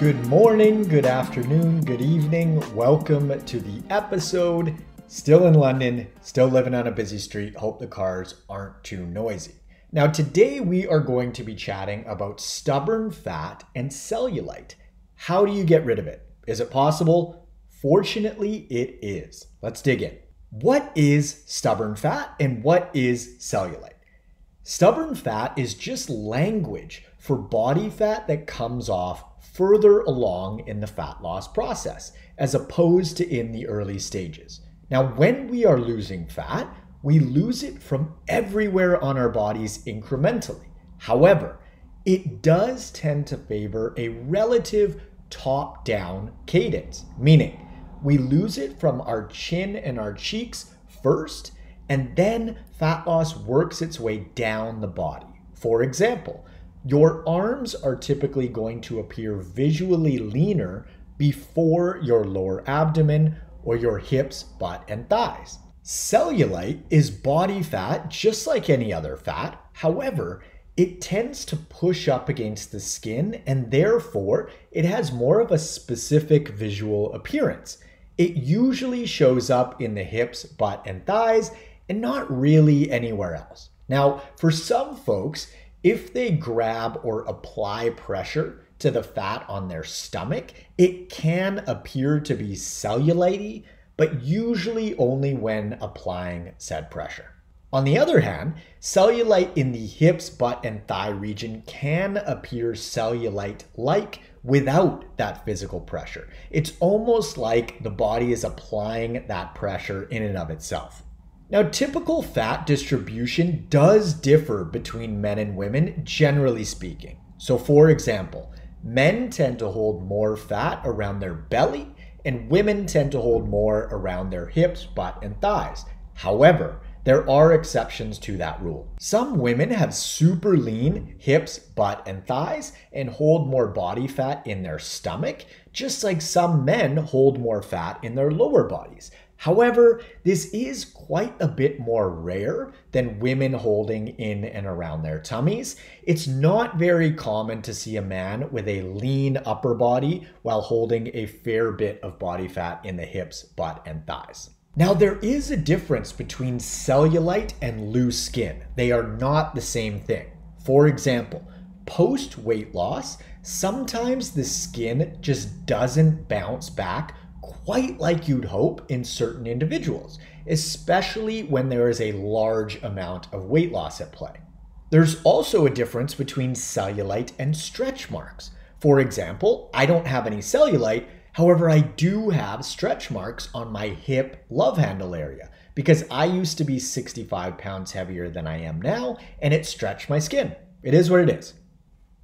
Good morning, good afternoon, good evening. Welcome to the episode. Still in London, still living on a busy street. Hope the cars aren't too noisy. Now today we are going to be chatting about stubborn fat and cellulite. How do you get rid of it? Is it possible? Fortunately, it is. Let's dig in. What is stubborn fat and what is cellulite? Stubborn fat is just language for body fat that comes off further along in the fat loss process, as opposed to in the early stages. Now, when we are losing fat, we lose it from everywhere on our bodies incrementally. However, it does tend to favor a relative top-down cadence, meaning we lose it from our chin and our cheeks first, and then fat loss works its way down the body. For example, your arms are typically going to appear visually leaner before your lower abdomen or your hips, butt, and thighs. Cellulite is body fat just like any other fat. However, it tends to push up against the skin and therefore it has more of a specific visual appearance. It usually shows up in the hips, butt, and thighs and not really anywhere else. Now, for some folks, if they grab or apply pressure to the fat on their stomach, it can appear to be cellulite-y, but usually only when applying said pressure. On the other hand, cellulite in the hips, butt, and thigh region can appear cellulite-like without that physical pressure. It's almost like the body is applying that pressure in and of itself. Now, typical fat distribution does differ between men and women, generally speaking. So for example, men tend to hold more fat around their belly and women tend to hold more around their hips, butt, and thighs. However, there are exceptions to that rule. Some women have super lean hips, butt, and thighs and hold more body fat in their stomach, just like some men hold more fat in their lower bodies. However, this is quite a bit more rare than women holding in and around their tummies. It's not very common to see a man with a lean upper body while holding a fair bit of body fat in the hips, butt, and thighs. Now, there is a difference between cellulite and loose skin. They are not the same thing. For example, post-weight loss, sometimes the skin just doesn't bounce back quite like you'd hope in certain individuals, especially when there is a large amount of weight loss at play. There's also a difference between cellulite and stretch marks. For example, I don't have any cellulite, however, I do have stretch marks on my hip love handle area because I used to be 65 pounds heavier than I am now and it stretched my skin. It is what it is.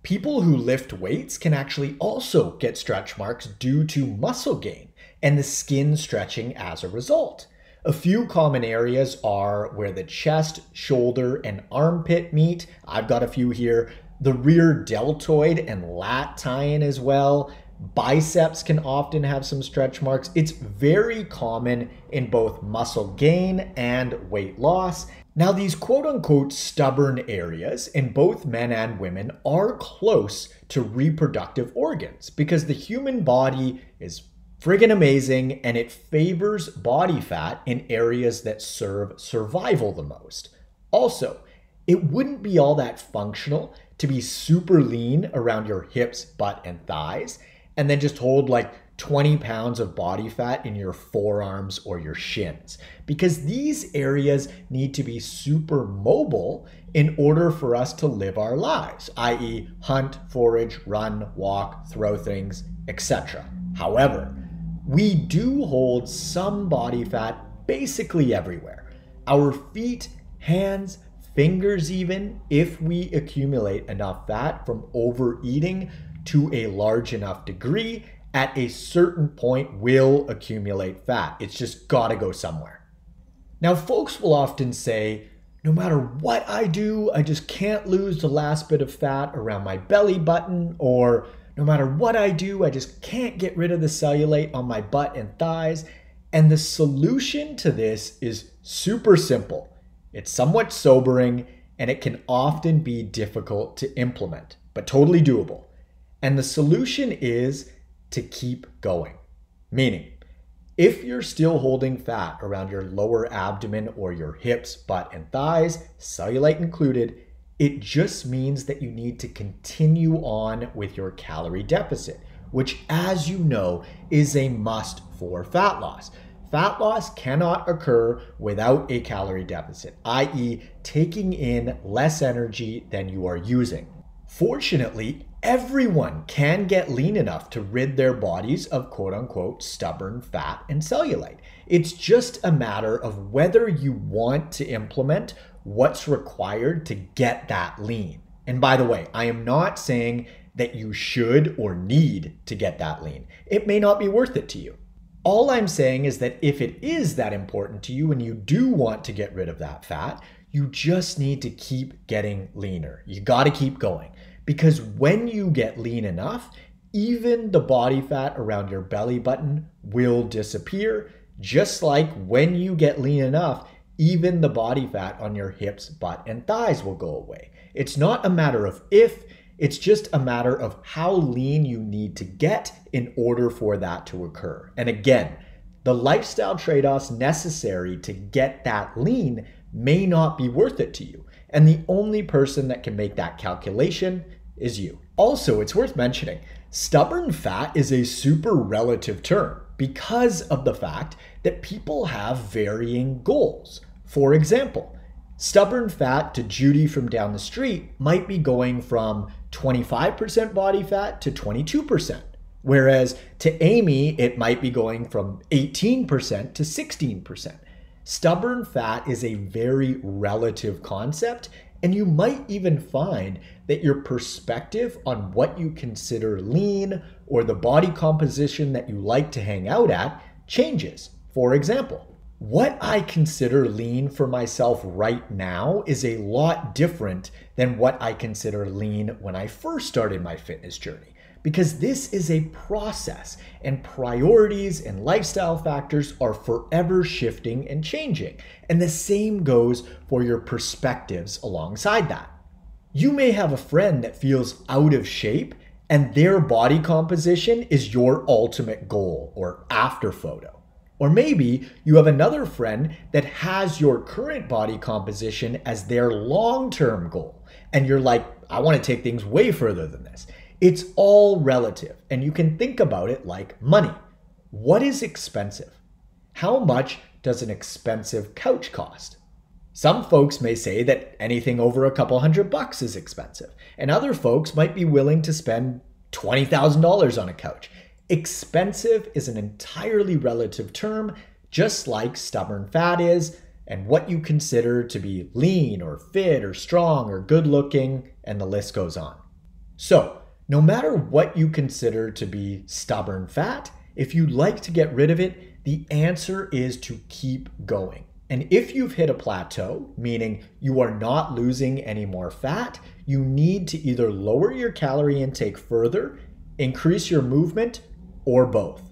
People who lift weights can actually also get stretch marks due to muscle gain and the skin stretching as a result. A few common areas are where the chest, shoulder, and armpit meet. I've got a few here. The rear deltoid and lat tie-in as well. Biceps can often have some stretch marks. It's very common in both muscle gain and weight loss. Now, these quote-unquote stubborn areas in both men and women are close to reproductive organs because the human body is friggin' amazing and it favors body fat in areas that serve survival the most. Also, it wouldn't be all that functional to be super lean around your hips, butt, and thighs and then just hold like 20 pounds of body fat in your forearms or your shins, because these areas need to be super mobile in order for us to live our lives, i.e. hunt, forage, run, walk, throw things, etc. However, we do hold some body fat basically everywhere. Our feet, hands, fingers even, if we accumulate enough fat from overeating to a large enough degree, at a certain point will accumulate fat. It's just gotta go somewhere. Now, folks will often say, no matter what I do, I just can't lose the last bit of fat around my belly button, or no matter what I do, I just can't get rid of the cellulite on my butt and thighs. And the solution to this is super simple. It's somewhat sobering, and it can often be difficult to implement, but totally doable. And the solution is to keep going. Meaning, if you're still holding fat around your lower abdomen or your hips, butt, and thighs, cellulite included, it just means that you need to continue on with your calorie deficit, which, as you know, is a must for fat loss. Fat loss cannot occur without a calorie deficit, i.e., taking in less energy than you are using. Fortunately, everyone can get lean enough to rid their bodies of quote-unquote stubborn fat and cellulite. It's just a matter of whether you want to implement what's required to get that lean. And by the way, I am not saying that you should or need to get that lean. It may not be worth it to you. All I'm saying is that if it is that important to you and you do want to get rid of that fat, you just need to keep getting leaner. You got to keep going, because when you get lean enough, even the body fat around your belly button will disappear, just like when you get lean enough, even the body fat on your hips, butt, and thighs will go away. It's not a matter of if, it's just a matter of how lean you need to get in order for that to occur. And again, the lifestyle trade-offs necessary to get that lean may not be worth it to you. And the only person that can make that calculation is you. Also, it's worth mentioning, stubborn fat is a super relative term because of the fact that people have varying goals. For example, stubborn fat to Judy from down the street might be going from 25% body fat to 22%, whereas to Amy, it might be going from 18% to 16%. Stubborn fat is a very relative concept, and you might even find that your perspective on what you consider lean or the body composition that you like to hang out at changes. For example, what I consider lean for myself right now is a lot different than what I consider lean when I first started my fitness journey, because this is a process and priorities and lifestyle factors are forever shifting and changing. And the same goes for your perspectives alongside that. You may have a friend that feels out of shape and their body composition is your ultimate goal or after photo. Or maybe you have another friend that has your current body composition as their long-term goal. And you're like, I want to take things way further than this. It's all relative. And you can think about it like money. What is expensive? How much does an expensive couch cost? Some folks may say that anything over a couple $100 is expensive. And other folks might be willing to spend $20,000 on a couch. Expensive is an entirely relative term, just like stubborn fat is, and what you consider to be lean or fit or strong or good looking, and the list goes on. So, no matter what you consider to be stubborn fat, if you'd like to get rid of it, the answer is to keep going. And if you've hit a plateau, meaning you are not losing any more fat, you need to either lower your calorie intake further, increase your movement, or both.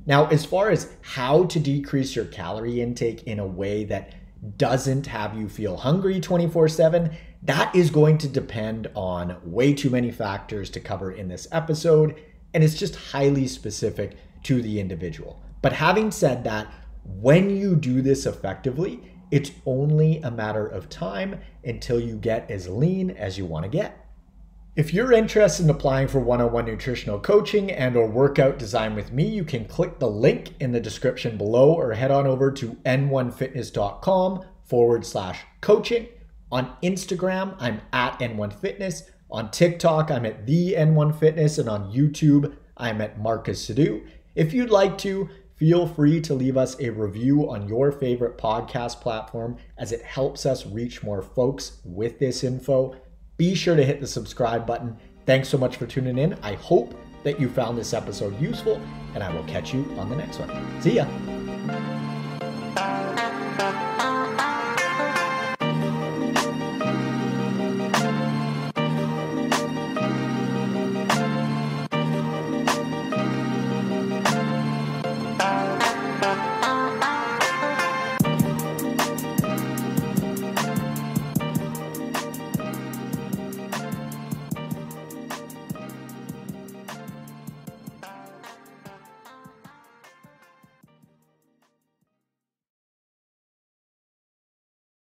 Now, as far as how to decrease your calorie intake in a way that doesn't have you feel hungry 24/7, that is going to depend on way too many factors to cover in this episode, and it's just highly specific to the individual. But having said that, when you do this effectively, it's only a matter of time until you get as lean as you want to get. If you're interested in applying for one-on-one nutritional coaching and or workout design with me, you can click the link in the description below or head on over to n1fitness.com/coaching. On Instagram, I'm at N1Fitness. On TikTok, I'm at the N1Fitness. And on YouTube, I'm at Marcus Sadu. If you'd like to, feel free to leave us a review on your favorite podcast platform as it helps us reach more folks with this info. Be sure to hit the subscribe button. Thanks so much for tuning in. I hope that you found this episode useful, and I will catch you on the next one. See ya.